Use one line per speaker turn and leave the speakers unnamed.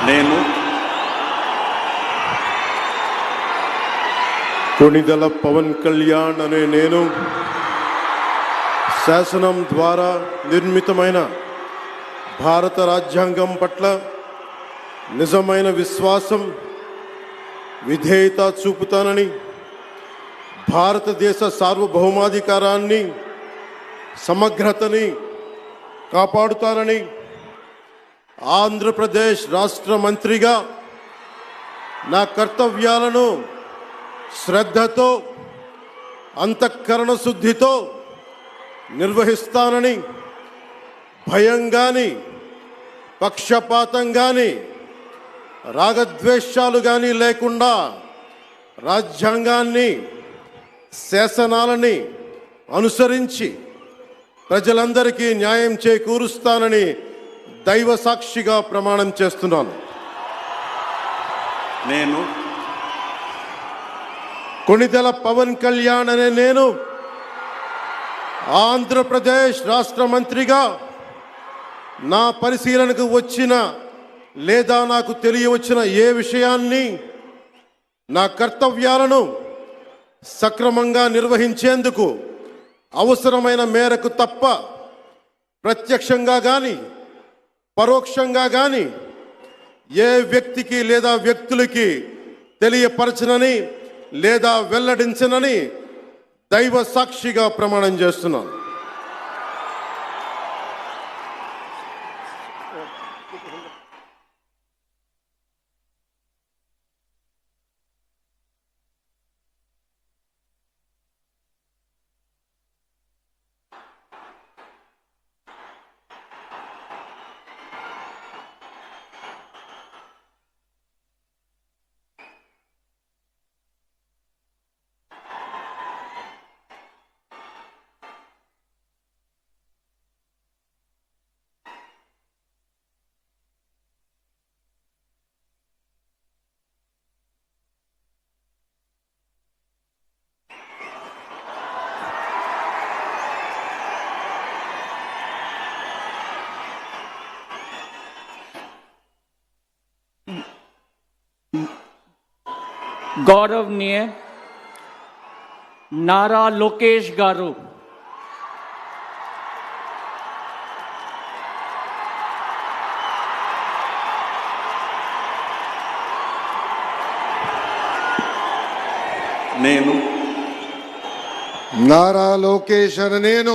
నేను
కొణిదెల పవన్ కళ్యాణ్ అనే నేను శాసనం ద్వారా నిర్మితమైన భారత రాజ్యాంగం పట్ల నిజమైన విశ్వాసం విధేయత చూపుతానని, భారతదేశ సార్వభౌమాధికారాన్ని సమగ్రతని కాపాడుతానని, ఆంధ్రప్రదేశ్ రాష్ట్ర మంత్రిగా నా కర్తవ్యాలను శ్రద్ధతో అంతఃకరణ శుద్ధితో నిర్వహిస్తానని, భయం కానీ పక్షపాతం కానీ రాగద్వేషాలు కానీ లేకుండా రాజ్యాంగాన్ని శాసనాలని అనుసరించి ప్రజలందరికీ న్యాయం చేకూరుస్తానని దైవ సాక్షిగా ప్రమాణం చేస్తున్నాను.
నేను
కొణిదెల పవన్ కళ్యాణ్ అనే నేను ఆంధ్రప్రదేశ్ రాష్ట్ర మంత్రిగా నా పరిశీలనకు వచ్చిన లేదా నాకు తెలియవచ్చిన ఏ విషయాన్ని, నా కర్తవ్యాలను సక్రమంగా నిర్వహించేందుకు అవసరమైన మేరకు తప్ప ప్రత్యక్షంగా కానీ పరోక్షంగా కానీ ఏ వ్యక్తికి లేదా వ్యక్తులకి తెలియపరచనని లేదా వెల్లడించనని దైవ సాక్షిగా ప్రమాణం చేస్తున్నాను.
गौरवनीय नारा लोकेश गारू,
నేను
నారా లోకేష్ అనే నేను